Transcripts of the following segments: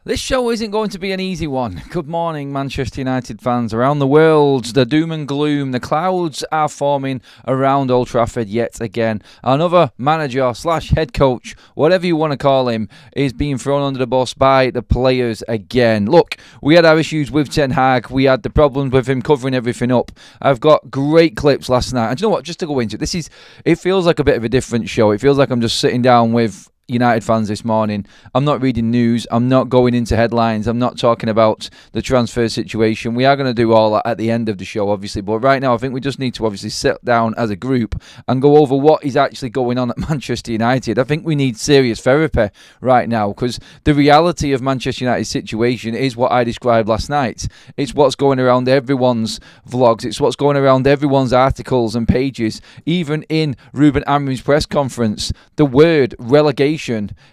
This show isn't going to be an easy one. Good morning, Manchester United fans around the world. The doom and gloom, the clouds are forming around Old Trafford yet again. Another manager / head coach, whatever you want to call him, is being thrown under the bus by the players again. Look, we had our issues with Ten Hag. We had the problems with him covering everything up. I've got great clips last night. And you know what? Just to go into it, it feels like a bit of a different show. It feels like I'm just sitting down with United fans this morning. I'm not reading news. I'm not going into headlines. I'm not talking about the transfer situation. We are going to do all that at the end of the show, obviously. But right now, I think we just need to obviously sit down as a group and go over what is actually going on at Manchester United. I think we need serious therapy right now because the reality of Manchester United's situation is what I described last night. It's what's going around everyone's vlogs. It's what's going around everyone's articles and pages. Even in Ruben Amorim's press conference, the word relegation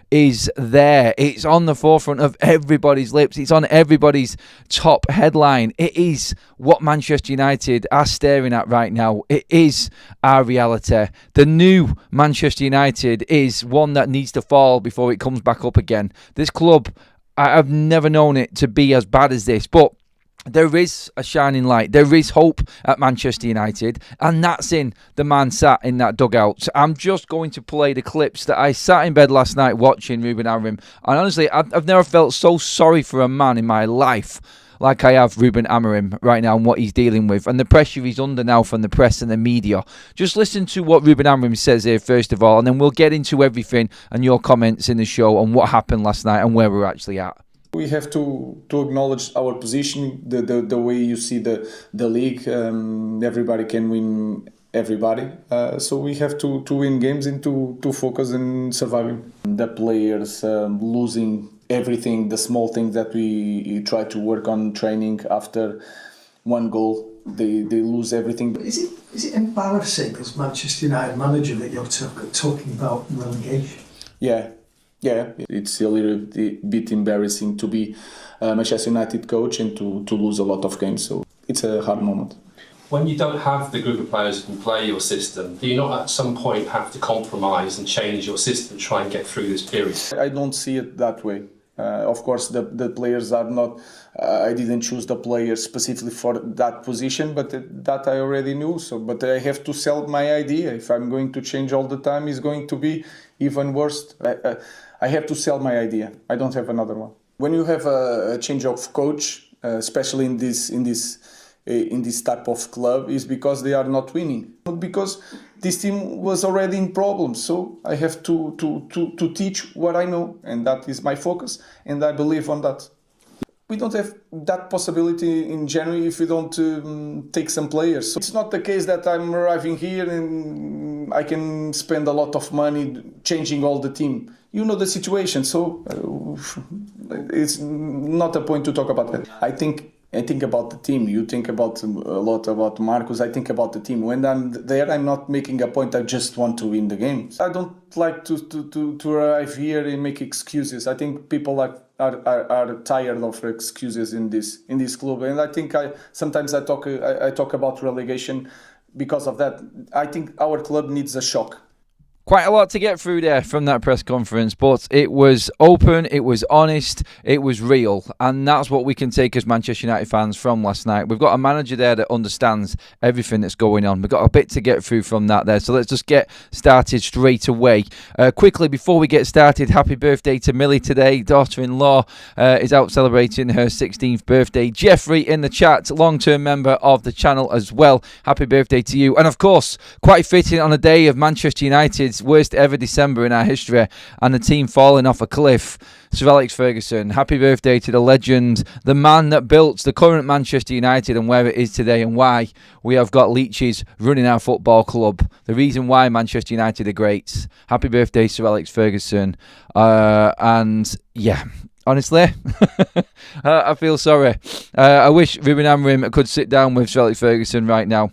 is there. It's on the forefront of everybody's lips. It's on everybody's top headline. It is what Manchester United are staring at right now. It is our reality. The new Manchester United is one that needs to fall before it comes back up again. This club, I've never known it to be as bad as this, but there is a shining light. There is hope at Manchester United, and that's in the man sat in that dugout. I'm just going to play the clips that I sat in bed last night watching Ruben Amorim, and honestly, I've never felt so sorry for a man in my life like I have Ruben Amorim right now and what he's dealing with and the pressure he's under now from the press and the media. Just listen to what Ruben Amorim says here first of all, and then we'll get into everything and your comments in the show on what happened last night and where we're actually at. We have to acknowledge our position, the way you see the league. Everybody can win everybody. So we have to win games and to focus on surviving. The players losing everything, the small things that we try to work on training after one goal, they lose everything. Is it embarrassing as Manchester United manager that you're talking about relegation? Yeah, it's a little bit embarrassing to be a Manchester United coach and to lose a lot of games. So it's a hard moment. When you don't have the group of players who can play your system, do you not at some point have to compromise and change your system to try and get through this period? I don't see it that way. Of course, the players are not... I didn't choose the players specifically for that position, but that I already knew. But I have to sell my idea. If I'm going to change all the time, it's going to be even worse. I have to sell my idea. I don't have another one. When you have a change of coach, especially in this type of club, is because they are not winning. Not because this team was already in problems. So I have to teach what I know, and that is my focus, and I believe on that. We don't have that possibility in January if we don't take some players. So it's not the case that I'm arriving here and I can spend a lot of money changing all the team. You know the situation, so it's not a point to talk about that. I think about the team. You think about a lot about Marcus. I think about the team. When I'm there, I'm not making a point. I just want to win the game. I don't like to arrive here and make excuses. I think people are tired of excuses in this club, and I think sometimes I talk about relegation because of that. I think our club needs a shock. Quite a lot to get through there from that press conference, but it was open, it was honest, it was real, and that's what we can take as Manchester United fans from last night. We've got a manager there that understands everything that's going on. We've got a bit to get through from that there, so let's just get started straight away. Quickly, before we get started, happy birthday to Millie today. Daughter-in-law is out celebrating her 16th birthday. Jeffrey in the chat, long-term member of the channel as well. Happy birthday to you. And of course, quite fitting on a day of Manchester United's worst ever December in our history and the team falling off a cliff. Sir Alex Ferguson, happy birthday to the legend, the man that built the current Manchester United and where it is today and why we have got leeches running our football club. The reason why Manchester United are great. Happy birthday, Sir Alex Ferguson. And yeah, honestly, I feel sorry. I wish Ruben Amorim could sit down with Sir Alex Ferguson right now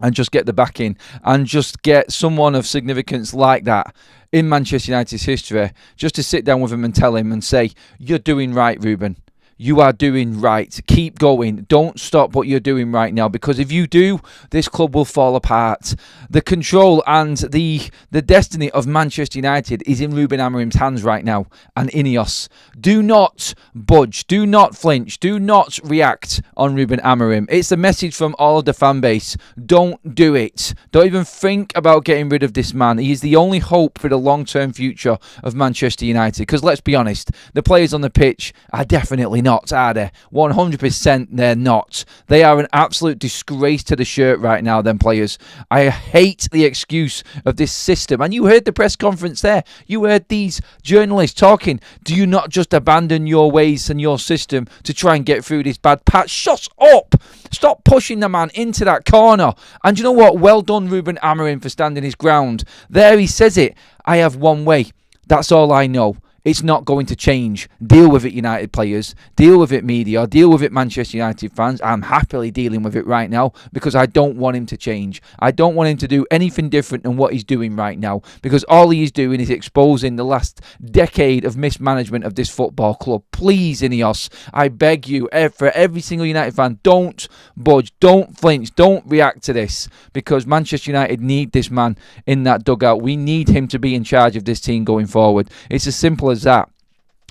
and just get the backing and just get someone of significance like that in Manchester United's history just to sit down with him and tell him and say, you're doing right, Ruben. you are doing right. Keep going. Don't stop what you're doing right now, because if you do, this club will fall apart. The control and the destiny of Manchester United is in Ruben Amorim's hands right now, and Ineos. Do not budge. Do not flinch. Do not react on Ruben Amorim. It's a message from all of the fan base. Don't do it. Don't even think about getting rid of this man. He is the only hope for the long-term future of Manchester United, because let's be honest, the players on the pitch are definitely not, are they? 100% they're not. They are an absolute disgrace to the shirt right now, them players. I hate the excuse of this system. And you heard the press conference there. You heard these journalists talking. Do you not just abandon your ways and your system to try and get through this bad patch? Shut up! Stop pushing the man into that corner. And you know what? Well done, Ruben Amorim, for standing his ground. There he says it. I have one way. That's all I know. It's not going to change. Deal with it, United players. Deal with it, media. Deal with it, Manchester United fans. I'm happily dealing with it right now because I don't want him to change. I don't want him to do anything different than what he's doing right now, because all he is doing is exposing the last decade of mismanagement of this football club. Please, Ineos, I beg you, for every single United fan, don't budge, don't flinch, don't react to this, because Manchester United need this man in that dugout. We need him to be in charge of this team going forward. It's as simple as that.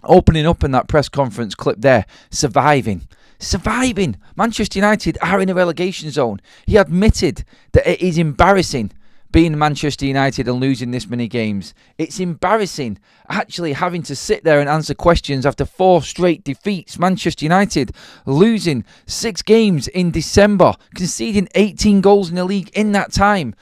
Opening up in that press conference clip there, surviving. Manchester United are in a relegation zone. He admitted that it is embarrassing being Manchester United and losing this many games. It's embarrassing actually having to sit there and answer questions after 4 straight defeats. Manchester United losing 6 games in December, conceding 18 goals in the league in that time.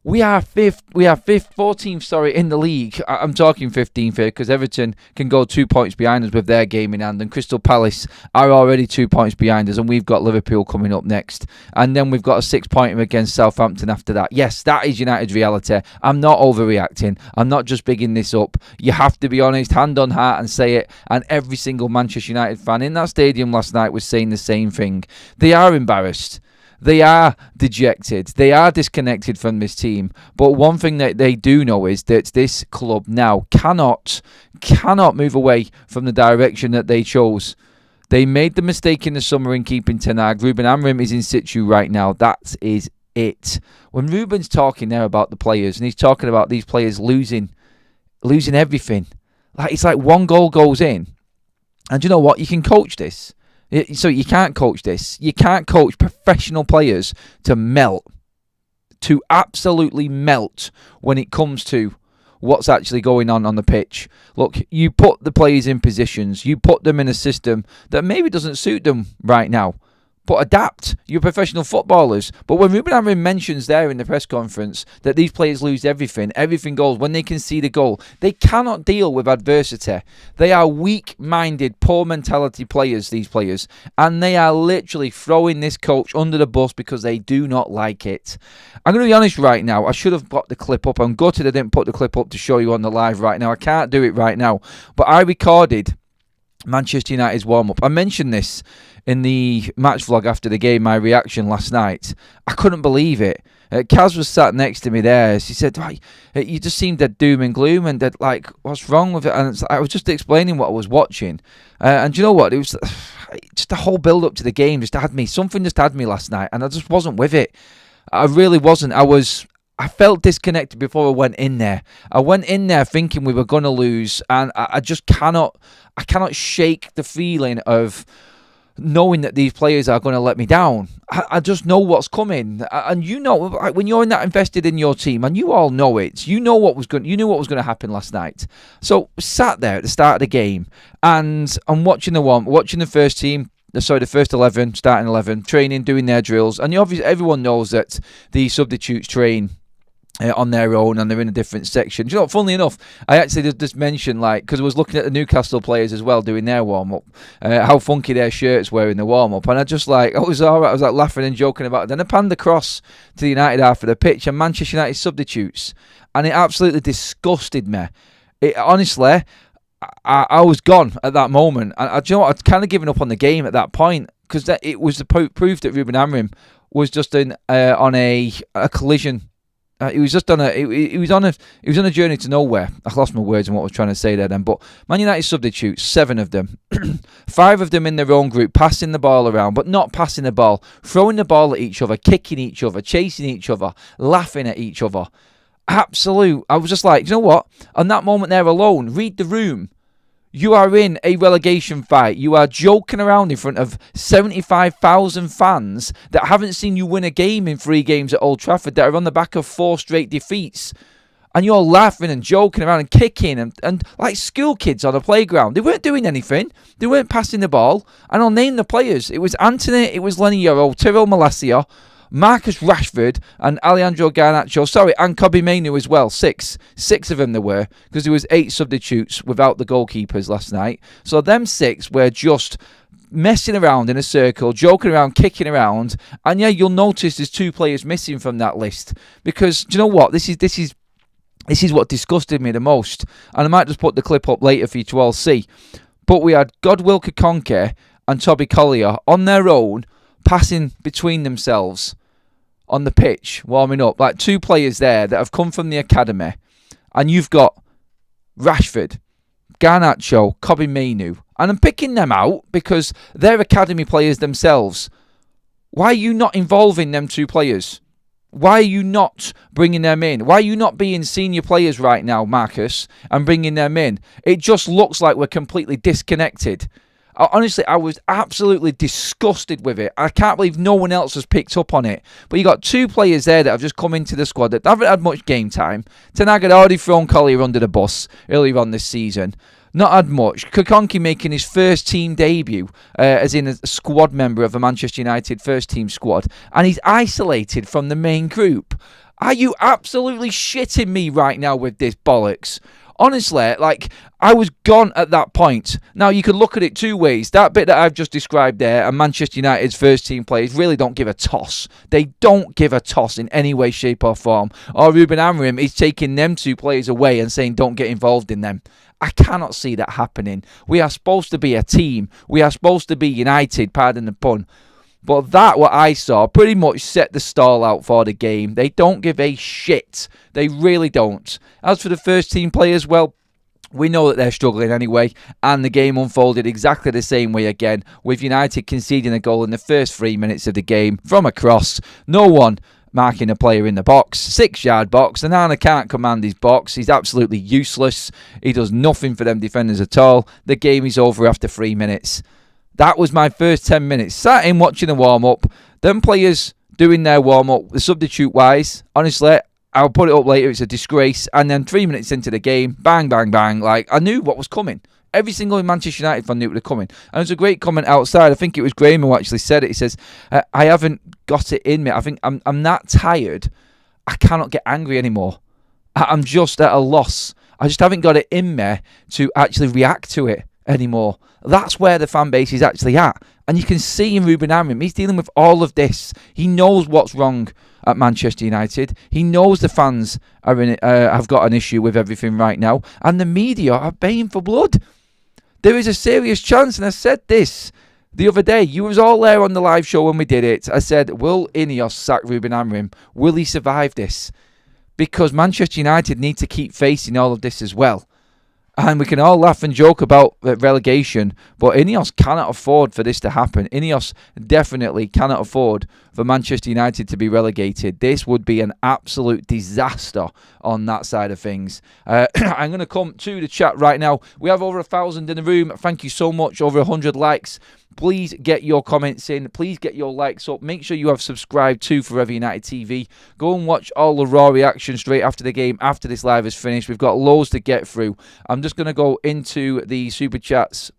We are 14th, in the league. I'm talking 15th here because Everton can go 2 points behind us with their game in hand, and Crystal Palace are already 2 points behind us, and we've got Liverpool coming up next. And then we've got a 6-pointer against Southampton after that. Yes, that is United's reality. I'm not overreacting. I'm not just bigging this up. You have to be honest, hand on heart, and say it. And every single Manchester United fan in that stadium last night was saying the same thing. They are embarrassed. They are dejected. They are disconnected from this team. But one thing that they do know is that this club now cannot move away from the direction that they chose. They made the mistake in the summer in keeping Ten Hag. Ruben Amorim is in situ right now. That is it. When Ruben's talking there about the players, and he's talking about these players losing everything, it's like one goal goes in, and you know what? You can coach this. So you can't coach this. You can't coach professional players to absolutely melt when it comes to what's actually going on the pitch. Look, you put the players in positions. You put them in a system that maybe doesn't suit them right now. But adapt. You're professional footballers. But when Ruben Amorim mentions there in the press conference that these players lose everything goes, when they concede a goal, they cannot deal with adversity. They are weak-minded, poor mentality players, these players. And they are literally throwing this coach under the bus because they do not like it. I'm going to be honest right now. I should have got the clip up. I'm gutted I didn't put the clip up to show you on the live right now. I can't do it right now. But I recorded Manchester United's warm-up. I mentioned this in the match vlog after the game, my reaction last night. I couldn't believe it. Kaz was sat next to me there. She said, you just seemed dead doom and gloom, and dead, like, what's wrong with it? And I was just explaining what I was watching. And you know what? It was just the whole build-up to the game something just had me last night, and I just wasn't with it. I really wasn't. I felt disconnected before I went in there. I went in there thinking we were going to lose, and I just cannot shake the feeling of knowing that these players are going to let me down. I just know what's coming, and you know when you're in that invested in your team, and you all know it. You knew what was going to happen last night. So sat there at the start of the game, and I'm watching the first team. The first 11, starting 11, training, doing their drills, and obviously everyone knows that the substitutes train on their own, and they're in a different section. You know, funnily enough, I actually just mentioned, because I was looking at the Newcastle players as well doing their warm-up, how funky their shirts were in the warm-up, and I was all right. I was like laughing and joking about it. Then I panned across to the United half of the pitch, and Manchester United substitutes, and it absolutely disgusted me. Honestly, I was gone at that moment, and you know what? I'd kind of given up on the game at that point, because it was the proof that Ruben Amorim was just on a collision He was just on a he was on a journey to nowhere. I lost my words on what I was trying to say there then. But Man United substitutes, 7 of them, 5 of them in their own group, passing the ball around, but not passing the ball, throwing the ball at each other, kicking each other, chasing each other, laughing at each other. Absolute. I was just like, you know what? On that moment there alone, read the room. You are in a relegation fight. You are joking around in front of 75,000 fans that haven't seen you win a game in 3 games at Old Trafford, that are on the back of 4 straight defeats. And you're laughing and joking around and kicking and like school kids on a playground. They weren't doing anything. They weren't passing the ball. And I'll name the players. It was Anthony, it was Lenny Yoro, Tyrell Malacia, Marcus Rashford and Alejandro Garnacho. Sorry, and Kobe Mainu as well. 6 of them there were, because there was 8 substitutes without the goalkeepers last night. So them 6 were just messing around in a circle, joking around, kicking around. And yeah, you'll notice there's 2 players missing from that list. Because, do you know what? This is what disgusted me the most. And I might just put the clip up later for you to all see. But we had Godwill Kakonke and Toby Collier on their own, passing between themselves on the pitch, warming up. Like 2 players there that have come from the academy. And you've got Rashford, Garnacho, Kobe Mainu. And I'm picking them out because they're academy players themselves. Why are you not involving them 2 players? Why are you not bringing them in? Why are you not being senior players right now, Marcus, and bringing them in? It just looks like we're completely disconnected. Honestly, I was absolutely disgusted with it. I can't believe no one else has picked up on it. But you got 2 players there that have just come into the squad that haven't had much game time. Ten Hag had already thrown Collier under the bus earlier on this season. Not had much. Kakonke making his first team debut, as in a squad member of a Manchester United first team squad. And he's isolated from the main group. Are you absolutely shitting me right now with this bollocks? Honestly, like, I was gone at that point. Now, you could look at it 2 ways. That bit that I've just described there, and Manchester United's first team players really don't give a toss. They don't give a toss in any way, shape or form. Or Ruben Amorim is taking them 2 players away and saying don't get involved in them. I cannot see that happening. We are supposed to be a team. We are supposed to be united, pardon the pun. But that, what I saw, pretty much set the stall out for the game. They don't give a shit. They really don't. As for the first team players, well, we know that they're struggling anyway, and the game unfolded exactly the same way again, with United conceding a goal in the first 3 minutes of the game from a cross. No one marking a player in the box, 6-yard box. Onana can't command his box. He's absolutely useless. He does nothing for them defenders at all. The game is over after 3 minutes. That was my first 10 minutes. Sat in watching the warm-up. Them players doing their warm-up, the substitute-wise, honestly, I'll put it up later. It's a disgrace. And then 3 minutes into the game, bang, bang, bang. Like, I knew what was coming. Every single Manchester United fan knew it was coming. And there's a great comment outside. I think it was Graham who actually said it. He says, I haven't got it in me. I think I'm that tired. I cannot get angry anymore. I'm just at a loss. I just haven't got it in me to actually react to it anymore. That's where the fan base is actually at. And you can see in Ruben Amorim, he's dealing with all of this. He knows what's wrong at Manchester United. He knows the fans are have got an issue with everything right now. And the media are baying for blood. There is a serious chance, and I said this the other day. You was all there on the live show when we did it. I said, will Ineos sack Ruben Amorim? Will he survive this? Because Manchester United need to keep facing all of this as well. And we can all laugh and joke about relegation, but Ineos cannot afford for this to happen. Ineos definitely cannot afford for Manchester United to be relegated. This would be an absolute disaster on that side of things. I'm going to come to the chat right now. We have over 1,000 in the room. Thank you so much. Over 100 likes. Please get your comments in. Please get your likes up. Make sure you have subscribed to Forever United TV. Go and watch all the Raw reaction straight after the game, after this live is finished. We've got loads to get through. I'm just going to go into the Super Chats.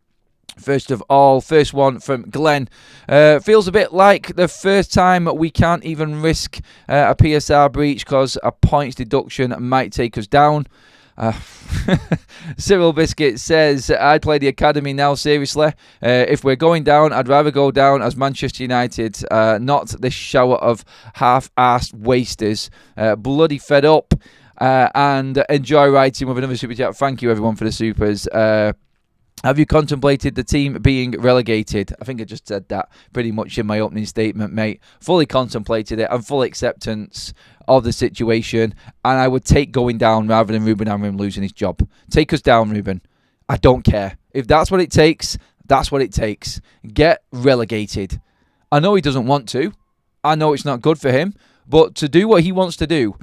First of all, first one from Glenn. Feels a bit like the first time we can't even risk a PSR breach because a points deduction might take us down. Cyril Biscuit says, I'd play the academy now, seriously. If we're going down, I'd rather go down as Manchester United, not this shower of half-assed wasters. Bloody fed up. And enjoy writing with another super chat. Thank you everyone for the supers. Have you contemplated the team being relegated? I think I just said that pretty much in my opening statement, mate. Fully contemplated it and full acceptance of the situation. And I would take going down rather than Ruben Amorim losing his job. Take us down, Ruben. I don't care. If that's what it takes, that's what it takes. Get relegated. I know he doesn't want to. I know it's not good for him. But to do what he wants to do,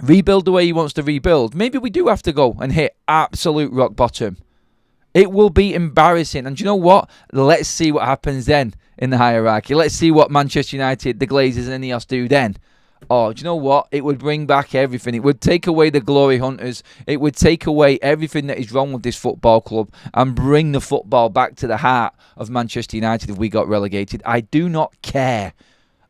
rebuild the way he wants to rebuild, maybe we do have to go and hit absolute rock bottom. It will be embarrassing. And do you know what? Let's see what happens then in the hierarchy. Let's see what Manchester United, the Glazers and Ineos do then. Oh, do you know what? It would bring back everything. It would take away the glory hunters. It would take away everything that is wrong with this football club and bring the football back to the heart of Manchester United if we got relegated. I do not care.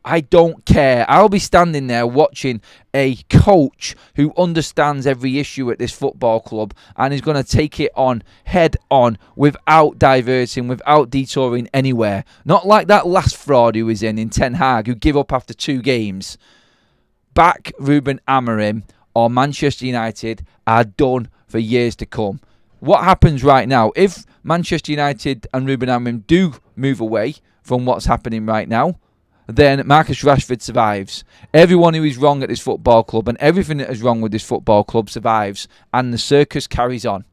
I don't care. I'll be standing there watching a coach who understands every issue at this football club and is going to take it on head on without diverting, without detouring anywhere. Not like that last fraud who was in Ten Hag, who gave up after 2 games. Back Ruben Amorim or Manchester United are done for years to come. What happens right now, if Manchester United and Ruben Amorim do move away from what's happening right now, then Marcus Rashford survives. Everyone who is wrong at this football club and everything that is wrong with this football club survives, and the circus carries on.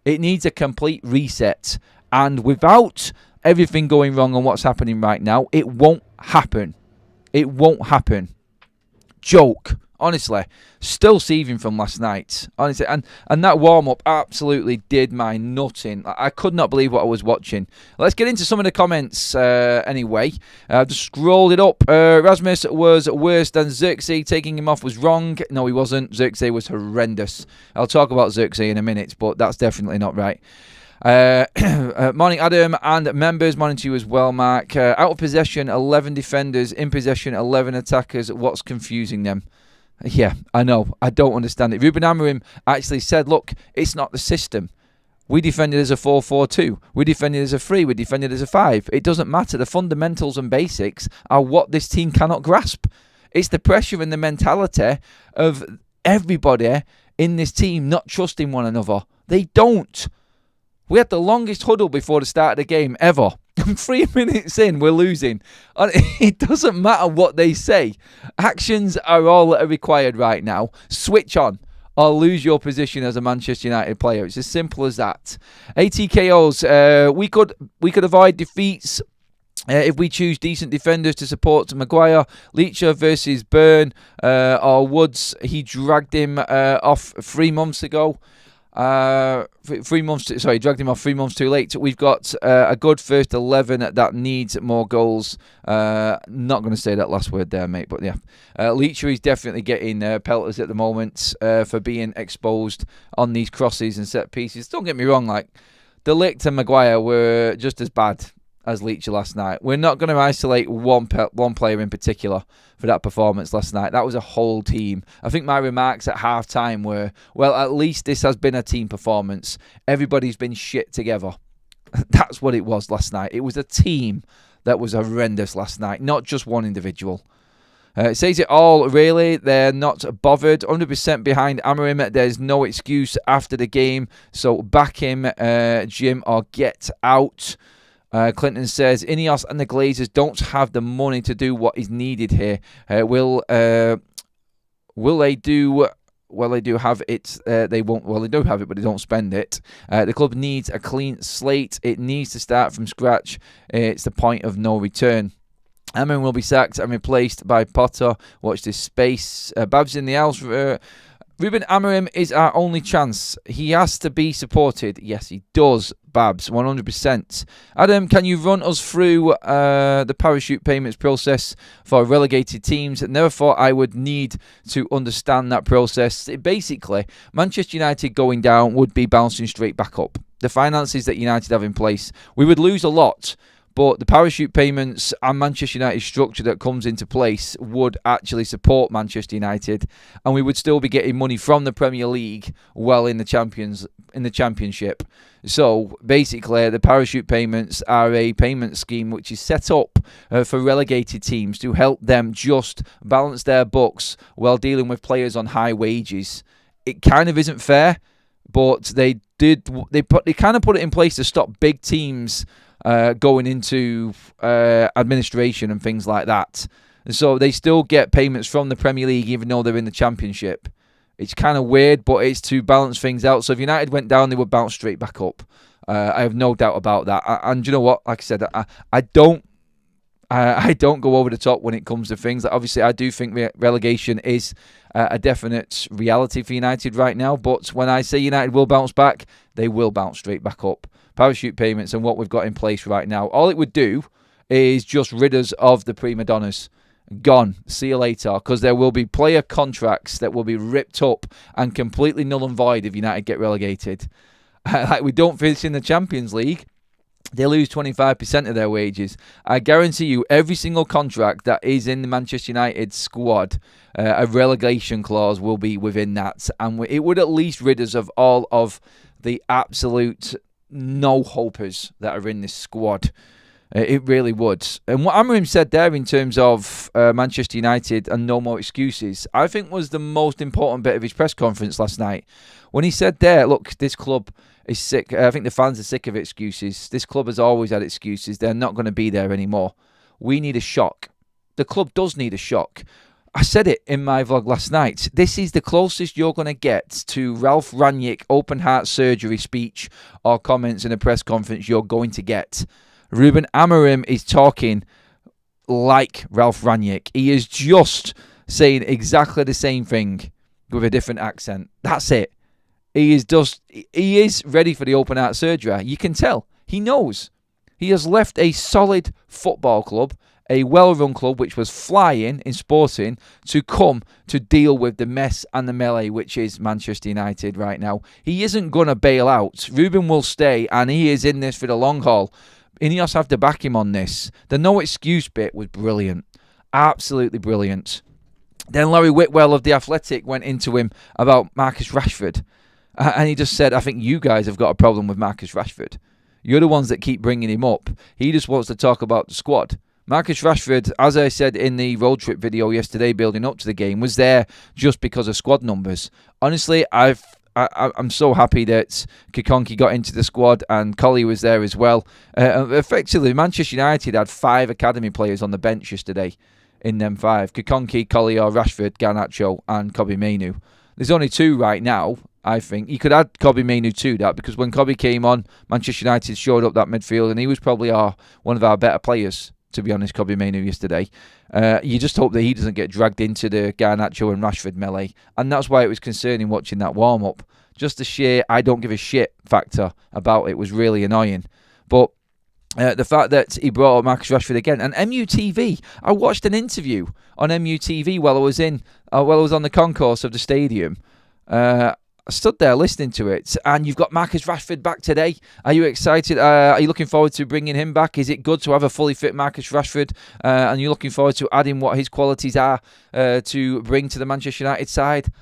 It needs a complete reset, and without everything going wrong on what's happening right now, it won't happen. It won't happen. Joke. Honestly, still seething from last night. Honestly, and that warm-up absolutely did my nut in. I could not believe what I was watching. Let's get into some of the comments anyway. I've just scrolled it up. Rasmus was worse than Xerxes. Taking him off was wrong. No, he wasn't. Xerxes was horrendous. I'll talk about Xerxes in a minute, but that's definitely not right. Morning Adam and members, morning to you as well, Mark. Out of possession 11 defenders, in possession 11 attackers. What's confusing them? Yeah, I know. I don't understand it. Ruben Amorim actually said, look, it's not the system. We defended as a 4-4-2. We defended as a 3. We defended as a 5. It doesn't matter. The fundamentals and basics are what this team cannot grasp. It's the pressure and the mentality of everybody in this team not trusting one another. They don't. We had the longest huddle before the start of the game ever. 3 minutes in, we're losing. And it doesn't matter what they say. Actions are all that are required right now. Switch on or lose your position as a Manchester United player. It's as simple as that. ATKOs, we could avoid defeats if we choose decent defenders to support Maguire. Leacher versus Byrne or Woods. He dragged him off 3 months ago. Dragged him off 3 months too late. We've got a good first 11 that needs more goals. Not going to say that last word there, mate, but yeah. Leacher is definitely getting pelters at the moment for being exposed on these crosses and set pieces. Don't get me wrong, like, De Ligt and Maguire were just as bad as Leacher last night. We're not going to isolate one player in particular for that performance last night. That was a whole team. I think my remarks at half-time were, well, at least this has been a team performance. Everybody's been shit together. That's what it was last night. It was a team that was horrendous last night, not just one individual. It says it all, really. They're not bothered. 100% behind Amorim. There's no excuse after the game. So back him, Jim, or get out. Clinton says, Ineos and the Glazers don't have the money to do what is needed here. Will they do? Well, they do have it. They won't. Well, they do have it, but they don't spend it. The club needs a clean slate. It needs to start from scratch. It's the point of no return. Amorim will be sacked and replaced by Potter. Watch this space. Babs in the house. Ruben Amorim is our only chance. He has to be supported. Yes, he does, Babs, 100%. Adam, can you run us through the parachute payments process for relegated teams? Never thought I would need to understand that process. Basically, Manchester United going down would be bouncing straight back up. The finances that United have in place, we would lose a lot. But the parachute payments and Manchester United structure that comes into place would actually support Manchester United, and we would still be getting money from the Premier League well in the Championship. So basically, the parachute payments are a payment scheme which is set up for relegated teams to help them just balance their books while dealing with players on high wages. It kind of isn't fair, but they kind of put it in place to stop big teams going into administration and things like that. And so they still get payments from the Premier League even though they're in the Championship. It's kind of weird, but it's to balance things out. So if United went down, they would bounce straight back up. I have no doubt about that. And you know what? Like I said, I don't go over the top when it comes to things. Like, obviously, I do think relegation is a definite reality for United right now. But when I say United will bounce back, they will bounce straight back up. Parachute payments and what we've got in place right now, all it would do is just rid us of the prima donnas. Gone. See you later. Because there will be player contracts that will be ripped up and completely null and void if United get relegated. Like, we don't finish in the Champions League, they lose 25% of their wages. I guarantee you every single contract that is in the Manchester United squad, a relegation clause will be within that. And it would at least rid us of all of the absolute no-hopers that are in this squad. It really would. And what Amorim said there in terms of Manchester United and no more excuses, I think was the most important bit of his press conference last night. When he said there, look, this club is sick. I think the fans are sick of excuses. This club has always had excuses. They're not going to be there anymore. We need a shock. The club does need a shock. I said it in my vlog last night. This is the closest you're going to get to Ralph Rangnick open heart surgery speech or comments in a press conference you're going to get. Ruben Amorim is talking like Ralph Rangnick. He is just saying exactly the same thing with a different accent. That's it. He is ready for the open heart surgery. You can tell. He knows. He has left a solid football club, a well-run club which was flying in Sporting, to come to deal with the mess and the melee which is Manchester United right now. He isn't going to bail out. Ruben will stay and he is in this for the long haul. Ineos have to back him on this. The no excuse bit was brilliant. Absolutely brilliant. Then Larry Whitwell of The Athletic went into him about Marcus Rashford. And he just said, I think you guys have got a problem with Marcus Rashford. You're the ones that keep bringing him up. He just wants to talk about the squad. Marcus Rashford, as I said in the road trip video yesterday building up to the game, was there just because of squad numbers. Honestly, I'm so happy that Kikonki got into the squad and Colley was there as well. Effectively, Manchester United had 5 academy players on the bench yesterday in them 5. Kikonki, Colley, Rashford, Garnacho and Kobbie Mainoo. There's only 2 right now, I think. You could add Kobbie Mainoo to that because when Kobbie came on, Manchester United showed up that midfield and he was probably one of our better players, to be honest, Kobbie Mainoo yesterday. You just hope that he doesn't get dragged into the Garnacho and Rashford melee. And that's why it was concerning watching that warm-up. Just the sheer I don't give a shit factor about it was really annoying. But the fact that he brought up Marcus Rashford again. And MUTV, I watched an interview on MUTV while I was on the concourse of the stadium. I stood there listening to it, and you've got Marcus Rashford back today. Are you excited? Are you looking forward to bringing him back? Is it good to have a fully fit Marcus Rashford? And you're looking forward to adding what his qualities are to bring to the Manchester United side?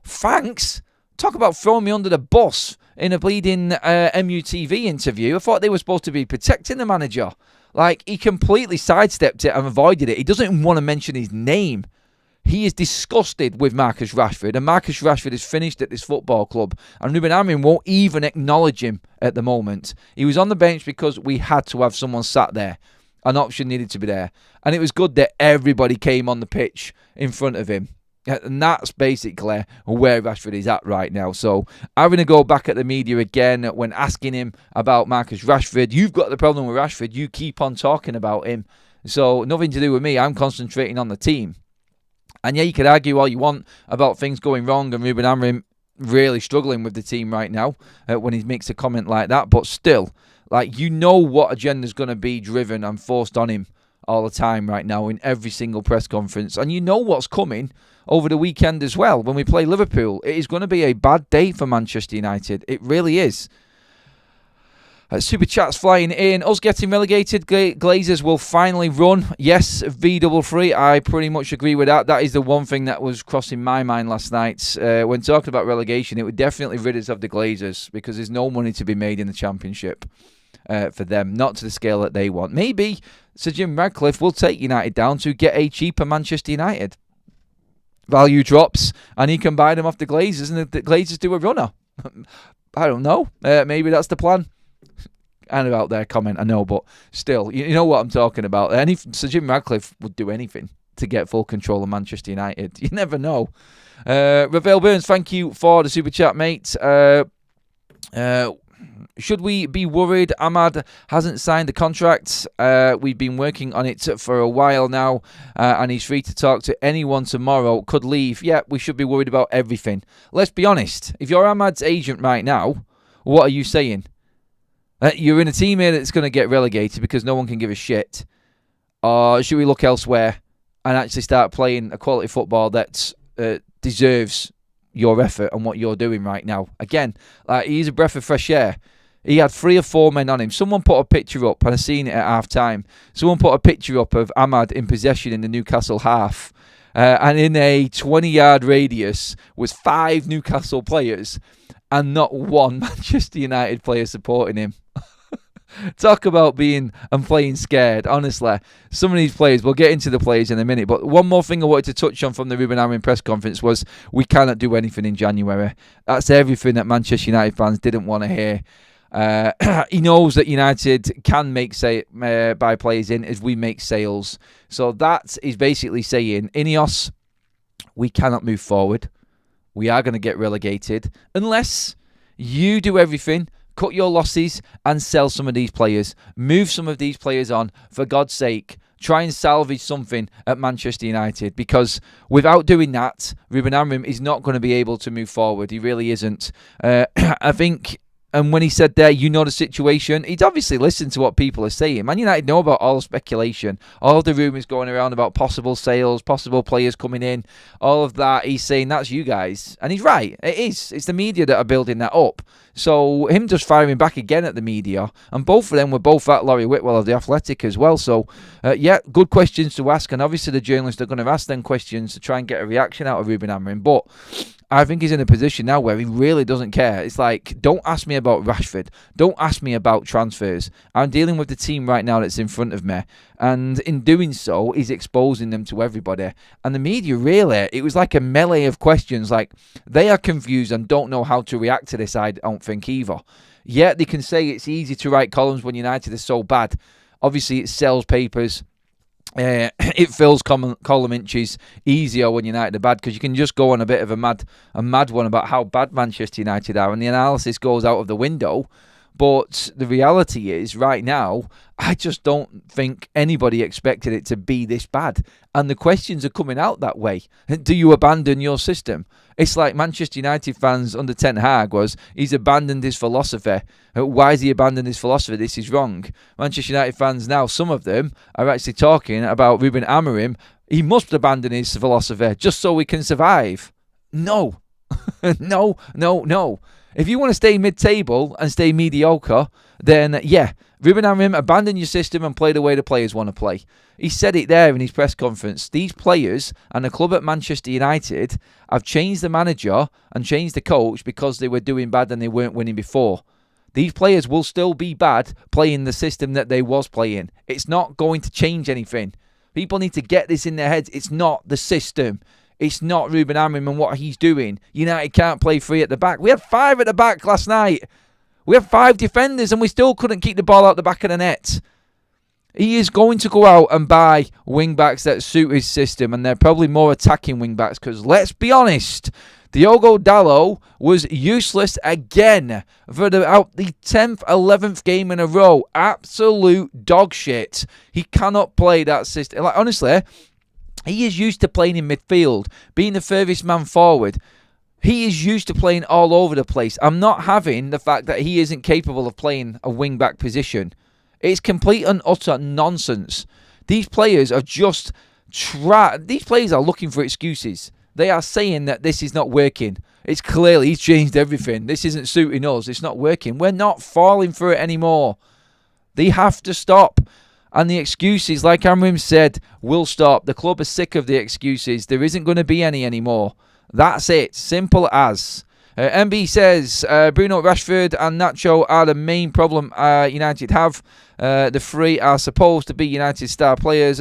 Thanks. Talk about throwing me under the bus in a bleeding MUTV interview. I thought they were supposed to be protecting the manager. Like, he completely sidestepped it and avoided it. He doesn't even want to mention his name. He is disgusted with Marcus Rashford, and Marcus Rashford is finished at this football club, and Ruben Amorim won't even acknowledge him at the moment. He was on the bench because we had to have someone sat there. An option needed to be there. And it was good that everybody came on the pitch in front of him. And that's basically where Rashford is at right now. So having to go back at the media again when asking him about Marcus Rashford. You've got the problem with Rashford. You keep on talking about him. So nothing to do with me. I'm concentrating on the team. And yeah, you could argue all you want about things going wrong and Ruben Amorim really struggling with the team right now when he makes a comment like that. But still, like, you know what agenda's going to be driven and forced on him all the time right now in every single press conference. And you know what's coming over the weekend as well when we play Liverpool. It is going to be a bad day for Manchester United. It really is. Super Chat's flying in. Us getting relegated, Glazers will finally run. Yes, V33. I pretty much agree with that. That is the one thing that was crossing my mind last night. When talking about relegation, it would definitely rid us of the Glazers because there's no money to be made in the Championship for them. Not to the scale that they want. Maybe Sir Jim Radcliffe will take United down to get a cheaper Manchester United. Value drops and he can buy them off the Glazers and the Glazers do a runner. I don't know. Maybe that's the plan. Kind of out there comment, I know, but still, you know what I'm talking about. Sir Jim Radcliffe would do anything to get full control of Manchester United. You never know. Ravel Burns, thank you for the super chat, mate. Should we be worried? Ahmad hasn't signed the contract. We've been working on it for a while now, and he's free to talk to anyone tomorrow. Could leave. Yeah, we should be worried about everything. Let's be honest. If you're Ahmad's agent right now, what are you saying? You're in a team here that's going to get relegated because no one can give a shit. Or should we look elsewhere and actually start playing a quality football that deserves your effort and what you're doing right now? Again, he's a breath of fresh air. He had 3 or 4 men on him. Someone put a picture up, and I've seen it at half-time. Someone put a picture up of Ahmad in possession in the Newcastle half. And in a 20-yard radius was 5 Newcastle players and not one Manchester United player supporting him. Talk about being and playing scared. Honestly, some of these players, we'll get into the players in a minute, but one more thing I wanted to touch on from the Ruben Amorim press conference was we cannot do anything in January. That's everything that Manchester United fans didn't want to hear. He knows that United can buy players in as we make sales. So that is basically saying, Ineos, we cannot move forward. We are going to get relegated unless you do everything, cut your losses and sell some of these players. Move some of these players on. For God's sake, try and salvage something at Manchester United, because without doing that, Ruben Amorim is not going to be able to move forward. He really isn't. I think... And when he said there, you know the situation, he'd obviously listened to what people are saying. Man United know about all the speculation, all the rumours going around about possible sales, possible players coming in, all of that. He's saying that's you guys. And he's right. It is. It's the media that are building that up. So him just firing back again at the media. And both of them were both at Laurie Whitwell of The Athletic as well. So, yeah, good questions to ask. And obviously the journalists are going to ask them questions to try and get a reaction out of Ruben Amorim. But I think he's in a position now where he really doesn't care. It's like, don't ask me about Rashford. Don't ask me about transfers. I'm dealing with the team right now that's in front of me. And in doing so, he's exposing them to everybody. And the media, really, it was like a melee of questions. Like, they are confused and don't know how to react to this, I don't think, either. Yet they can say it's easy to write columns when United is so bad. Obviously, it sells papers. It fills column inches easier when United are bad, because you can just go on a bit of a mad one about how bad Manchester United are, and the analysis goes out of the window. But the reality is, right now, I just don't think anybody expected it to be this bad. And the questions are coming out that way. Do you abandon your system? It's like Manchester United fans under Ten Hag he's abandoned his philosophy. Why has he abandoned his philosophy? This is wrong. Manchester United fans now, some of them, are actually talking about Ruben Amorim. He must abandon his philosophy just so we can survive. No. No. If you want to stay mid-table and stay mediocre, then yeah, Ruben Amorim, abandon your system and play the way the players want to play. He said it there in his press conference. These players and the club at Manchester United have changed the manager and changed the coach because they were doing bad and they weren't winning before. These players will still be bad playing the system that they was playing. It's not going to change anything. People need to get this in their heads. It's not the system. It's not Ruben Amorim and what he's doing. United can't play 3 at the back. We had 5 at the back last night. We had 5 defenders and we still couldn't keep the ball out the back of the net. He is going to go out and buy wing-backs that suit his system, and they're probably more attacking wing-backs, because let's be honest, Diogo Dalot was useless again for the 10th, 11th game in a row. Absolute dog shit. He cannot play that system. Like, honestly, he is used to playing in midfield, being the furthest man forward. He is used to playing all over the place. I'm not having the fact that he isn't capable of playing a wing-back position. It's complete and utter nonsense. These players are just these players are looking for excuses. They are saying that this is not working. It's clearly he's changed everything. This isn't suiting us. It's not working. We're not falling for it anymore. They have to stop. And the excuses, like Amorim said, will stop. The club is sick of the excuses. There isn't going to be any anymore. That's it. Simple as. MB says Bruno, Rashford and Nacho are the main problem United have. The three are supposed to be United star players.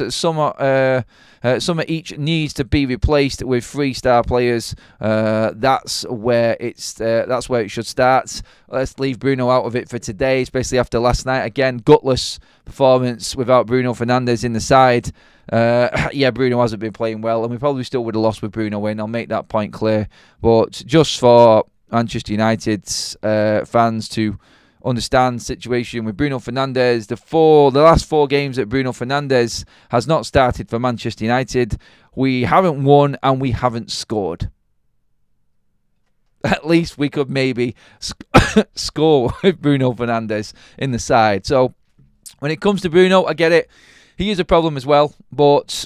Some each needs to be replaced with 3 star players. That's where it should start. Let's leave Bruno out of it for today, especially after last night. Again, gutless performance without Bruno Fernandes in the side. Bruno hasn't been playing well, and we probably still would have lost with Bruno in. I'll make that point clear. But just for Manchester United's fans to understand the situation with Bruno Fernandes, the last 4 games that Bruno Fernandes has not started for Manchester United, we haven't won and we haven't scored. At least we could maybe score with Bruno Fernandes in the side. So when it comes to Bruno, I get it. He is a problem as well. But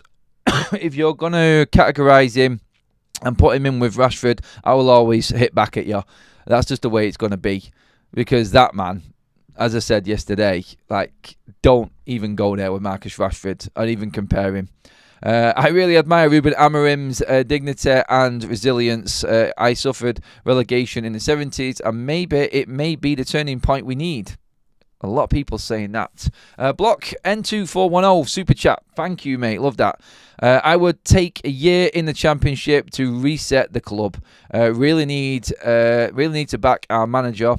if you're going to categorise him and put him in with Rashford, I will always hit back at you. That's just the way it's going to be. Because that man, as I said yesterday, don't even go there with Marcus Rashford or even compare him. I really admire Ruben Amorim's dignity and resilience. I suffered relegation in the 70s, and maybe it may be the turning point we need. A lot of people saying that. Block N2410 super chat. Thank you, mate. Love that. I would take a year in the Championship to reset the club. Really need to back our manager.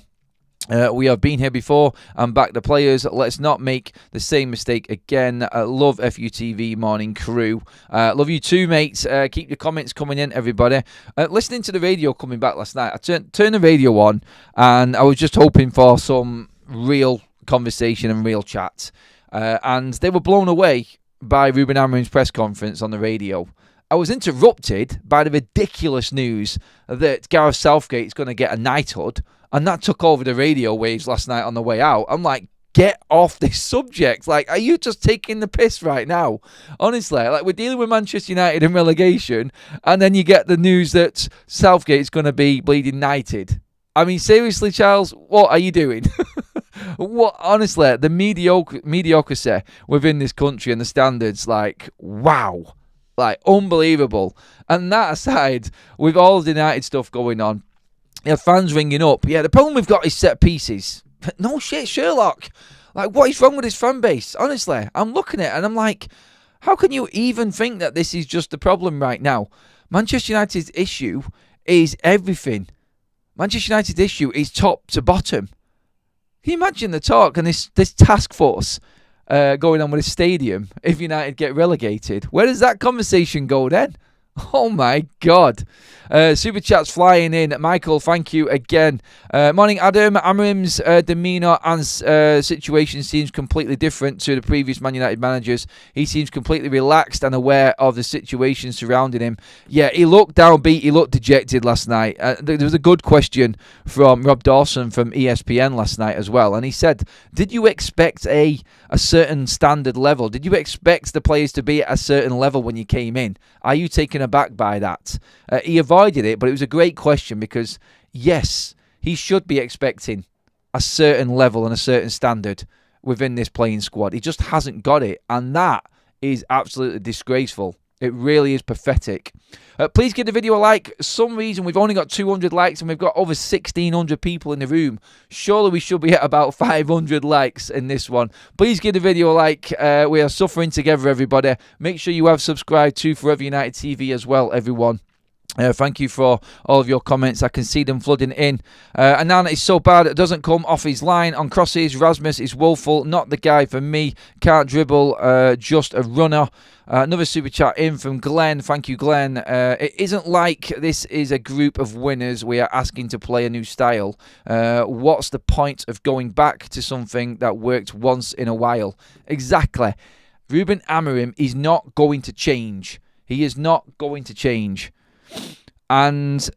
We have been here before and back the players. Let's not make the same mistake again. Love FUTV morning crew. Love you too, mates. Keep your comments coming in, everybody. Listening to the radio coming back last night, I turned the radio on and I was just hoping for some real conversation and real chat. And they were blown away by Ruben Amorim's press conference on the radio. I was interrupted by the ridiculous news that Gareth Southgate is going to get a knighthood, and that took over the radio waves last night on the way out. I'm like, get off this subject. Are you just taking the piss right now? Honestly, we're dealing with Manchester United in relegation, and then you get the news that Southgate is going to be bleeding knighted. I mean, seriously, Charles, what are you doing? What, honestly, the mediocrity within this country and the standards, wow. Unbelievable. And that aside, with all the United stuff going on, fans ringing up. Yeah, the problem we've got is set pieces. No shit, Sherlock. What is wrong with this fan base? Honestly, I'm looking at it and I'm like, how can you even think that this is just the problem right now? Manchester United's issue is everything. Manchester United's issue is top to bottom. Can you imagine the talk and this task force going on with a stadium if United get relegated? Where does that conversation go then? Oh my God. Super chats flying in. Michael, thank you again. Morning, Adam. Amorim's demeanour and situation seems completely different to the previous Man United managers. He seems completely relaxed and aware of the situation surrounding him. Yeah, he looked downbeat. He looked dejected last night. There was a good question from Rob Dawson from ESPN last night as well. And he said, did you expect a certain standard level? Did you expect the players to be at a certain level when you came in? Are you taken aback by that? He avoided it, but it was a great question because, yes, he should be expecting a certain level and a certain standard within this playing squad. He just hasn't got it, and that is absolutely disgraceful. It really is pathetic. Please give the video a like. For some reason, we've only got 200 likes and we've got over 1,600 people in the room. Surely we should be at about 500 likes in this one. Please give the video a like. We are suffering together, everybody. Make sure you have subscribed to Forever United TV as well, everyone. Thank you for all of your comments. I can see them flooding in. Anana is so bad it doesn't come off his line on crosses. Rasmus is woeful. Not the guy for me. Can't dribble. Just a runner. Another super chat in from Glenn. Thank you, Glenn. It isn't like this is a group of winners we are asking to play a new style. What's the point of going back to something that worked once in a while? Exactly. Ruben Amorim is not going to change. He is not going to change. And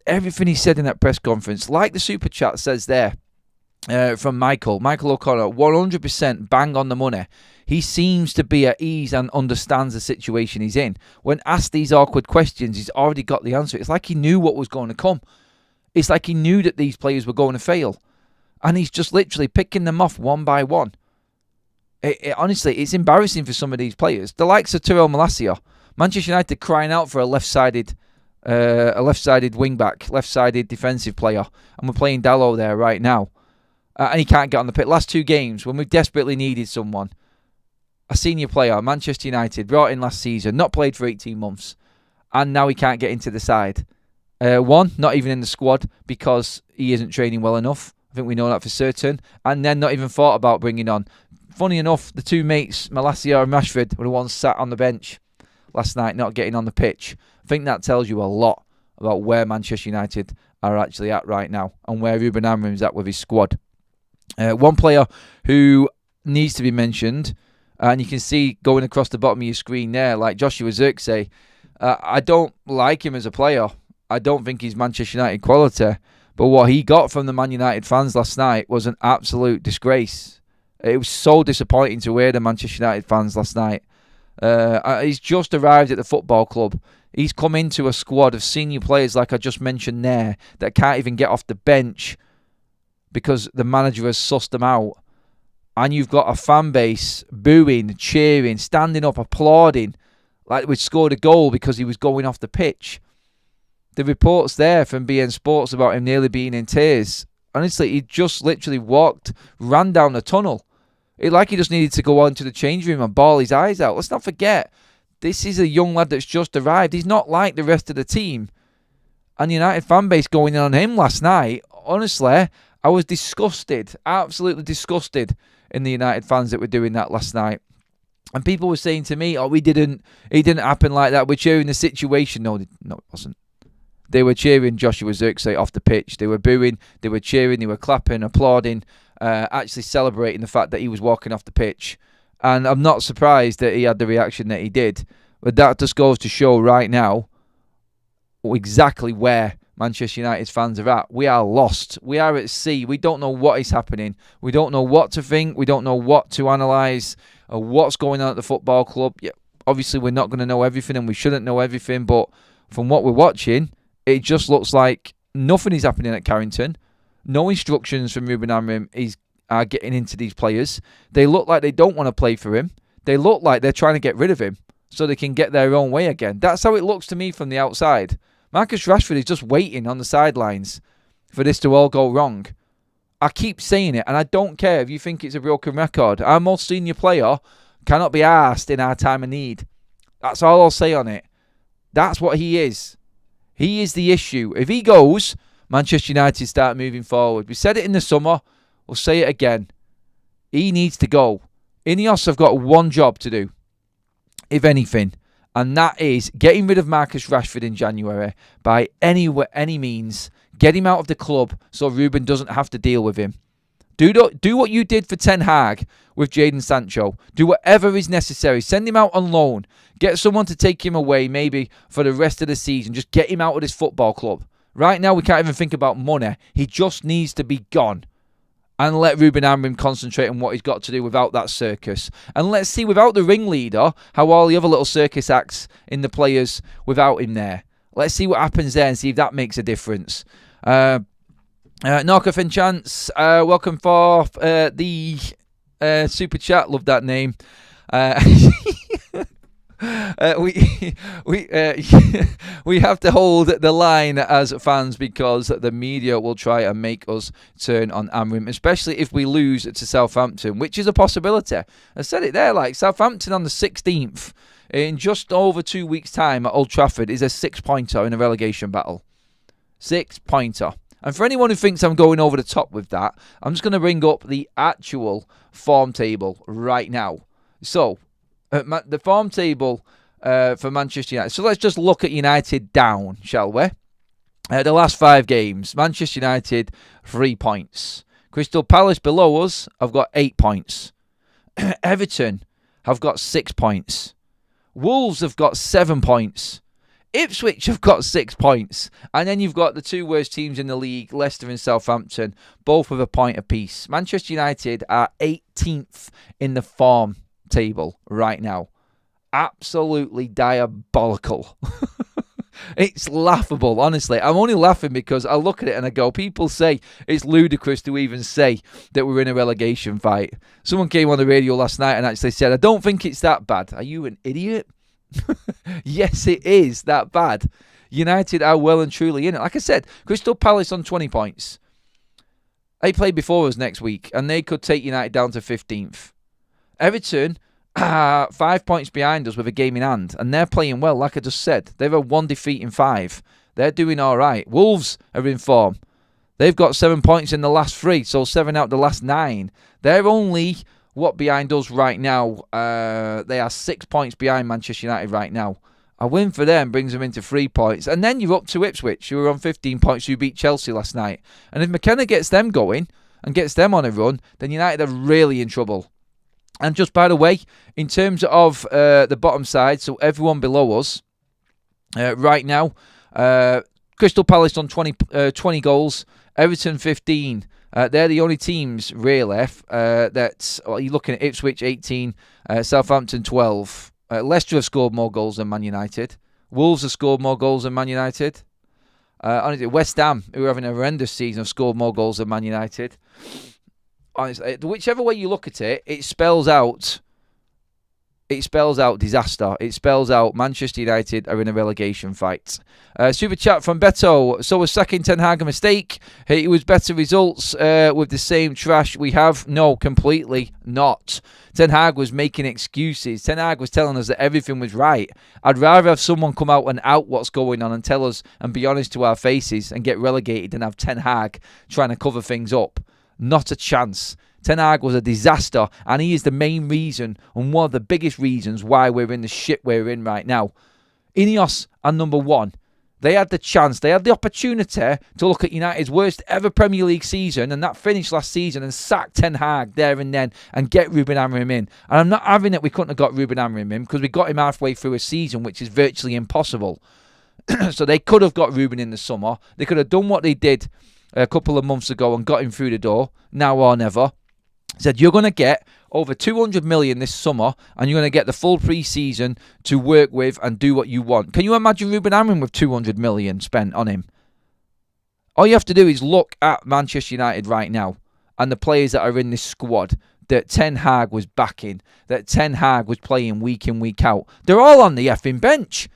everything he said in that press conference, like the super chat says there from Michael O'Connor, 100% bang on the money. He seems to be at ease and understands the situation he's in. When asked these awkward questions, he's already got the answer. It's like he knew what was going to come. It's like he knew that these players were going to fail. And he's just literally picking them off one by one. Honestly, it's embarrassing for some of these players. The likes of Tyrell Malacia. Manchester United crying out for a left-sided a left-sided wing-back, left-sided defensive player, and we're playing Dalot there right now. And he can't get on the pitch. Last 2 games, when we desperately needed someone, a senior player, Manchester United, brought in last season, not played for 18 months, and now he can't get into the side. One, not even in the squad because he isn't training well enough. I think we know that for certain. And then not even thought about bringing on. Funny enough, the 2 mates, Malacia and Rashford, were the ones sat on the bench last night, not getting on the pitch. I think that tells you a lot about where Manchester United are actually at right now and where Ruben Amorim's at with his squad. One player who needs to be mentioned, and you can see going across the bottom of your screen there, like Joshua Zirkzee. I don't like him as a player. I don't think he's Manchester United quality. But what he got from the Man United fans last night was an absolute disgrace. It was so disappointing to hear the Manchester United fans last night. He's just arrived at the football club. He's come into a squad of senior players, like I just mentioned there, that can't even get off the bench because the manager has sussed them out. And you've got a fan base booing, cheering, standing up, applauding, like we'd scored a goal because he was going off the pitch. The reports there from BN Sports about him nearly being in tears. Honestly, he just literally ran down the tunnel. Like he just needed to go on to the change room and bawl his eyes out. Let's not forget, this is a young lad that's just arrived. He's not like the rest of the team. And the United fan base going in on him last night, honestly, I was disgusted, absolutely disgusted in the United fans that were doing that last night. And people were saying to me, it didn't happen like that. We're cheering the situation. No, it wasn't. They were cheering Joshua Zirkzee off the pitch. They were booing, they were cheering, they were clapping, applauding, actually celebrating the fact that he was walking off the pitch. And I'm not surprised that he had the reaction that he did. But that just goes to show right now exactly where Manchester United's fans are at. We are lost. We are at sea. We don't know what is happening. We don't know what to think. We don't know what to analyse or what's going on at the football club. Yeah, obviously, we're not going to know everything and we shouldn't know everything. But from what we're watching, it just looks like nothing is happening at Carrington. No instructions from Ruben Amorim are getting into these players. They look like they don't want to play for him. They look like they're trying to get rid of him so they can get their own way again. That's how it looks to me from the outside. Marcus Rashford is just waiting on the sidelines for this to all go wrong. I keep saying it, and I don't care if you think it's a broken record. Our most senior player cannot be asked in our time of need. That's all I'll say on it. That's what he is. He is the issue. If he goes, Manchester United start moving forward. We said it in the summer. We'll say it again. He needs to go. Ineos have got one job to do, if anything, and that is getting rid of Marcus Rashford in January by any means. Get him out of the club so Ruben doesn't have to deal with him. Do what you did for Ten Hag with Jadon Sancho. Do whatever is necessary. Send him out on loan. Get someone to take him away maybe for the rest of the season. Just get him out of this football club. Right now we can't even think about money. He just needs to be gone. And let Ruben Amorim concentrate on what he's got to do without that circus. And let's see, without the ringleader, how all the other little circus acts in the players without him there. Let's see what happens there and see if that makes a difference. Norcoff and Chance, welcome for the super chat. Love that name. We have to hold the line as fans because the media will try and make us turn on Amorim, especially if we lose to Southampton, which is a possibility. I said it there, like Southampton on the 16th in just over 2 weeks' time at Old Trafford is a 6-pointer in a relegation battle. 6-pointer. And for anyone who thinks I'm going over the top with that, I'm just going to bring up the actual form table right now. So, the form table for Manchester United. So let's just look at United down, shall we? The last 5 games, Manchester United 3 points. Crystal Palace below us have got 8 points. Everton have got 6 points. Wolves have got 7 points. Ipswich have got 6 points. And then you've got the 2 worst teams in the league, Leicester and Southampton, both with a point apiece. Manchester United are 18th in the form table right now. Absolutely diabolical. It's laughable, honestly. I'm only laughing because I look at it and I go, people say it's ludicrous to even say that we're in a relegation fight. Someone came on the radio last night and actually said, I don't think it's that bad. Are you an idiot? Yes, it is that bad. United are well and truly in it. Like I said, Crystal Palace on 20 points. They play before us next week, and they could take United down to 15th. Everton are 5 points behind us with a game in hand, and they're playing well, like I just said. They've had 1 defeat in 5. They're doing all right. Wolves are in form. They've got 7 points in the last 3, so 7 out of the last 9. They're only, behind us right now? They are 6 points behind Manchester United right now. A win for them brings them into 3 points. And then you're up to Ipswich, who are on 15 points, who beat Chelsea last night. And if McKenna gets them going and gets them on a run, then United are really in trouble. And just by the way, in terms of the bottom side, so everyone below us right now, Crystal Palace on 20 goals, Everton 15. They're the only teams, really, that you're looking at Ipswich 18, Southampton 12. Leicester have scored more goals than Man United. Wolves have scored more goals than Man United. Honestly, West Ham, who are having a horrendous season, have scored more goals than Man United. Honestly, whichever way you look at it, it spells out disaster. It spells out Manchester United are in a relegation fight. Super chat from Beto. So was sacking Ten Hag a mistake? It was better results with the same trash we have? No, completely not. Ten Hag was making excuses. Ten Hag was telling us that everything was right. I'd rather have someone come out and out what's going on and tell us and be honest to our faces and get relegated than have Ten Hag trying to cover things up. Not a chance. Ten Hag was a disaster, and he is the main reason and one of the biggest reasons why we're in the shit we're in right now. Ineos are number 1. They had the chance, they had the opportunity to look at United's worst ever Premier League season, and that finished last season, and sack Ten Hag there and then and get Ruben Amorim in. And I'm not having it we couldn't have got Ruben Amorim in, because we got him halfway through a season, which is virtually impossible. So they could have got Ruben in the summer. They could have done what they did a couple of months ago and got him through the door, now or never. Said, you're going to get over 200 million this summer, and you're going to get the full pre-season to work with and do what you want. Can you imagine Ruben Amorim with 200 million spent on him? All you have to do is look at Manchester United right now and the players that are in this squad that Ten Hag was backing, that Ten Hag was playing week in, week out. They're all on the effing bench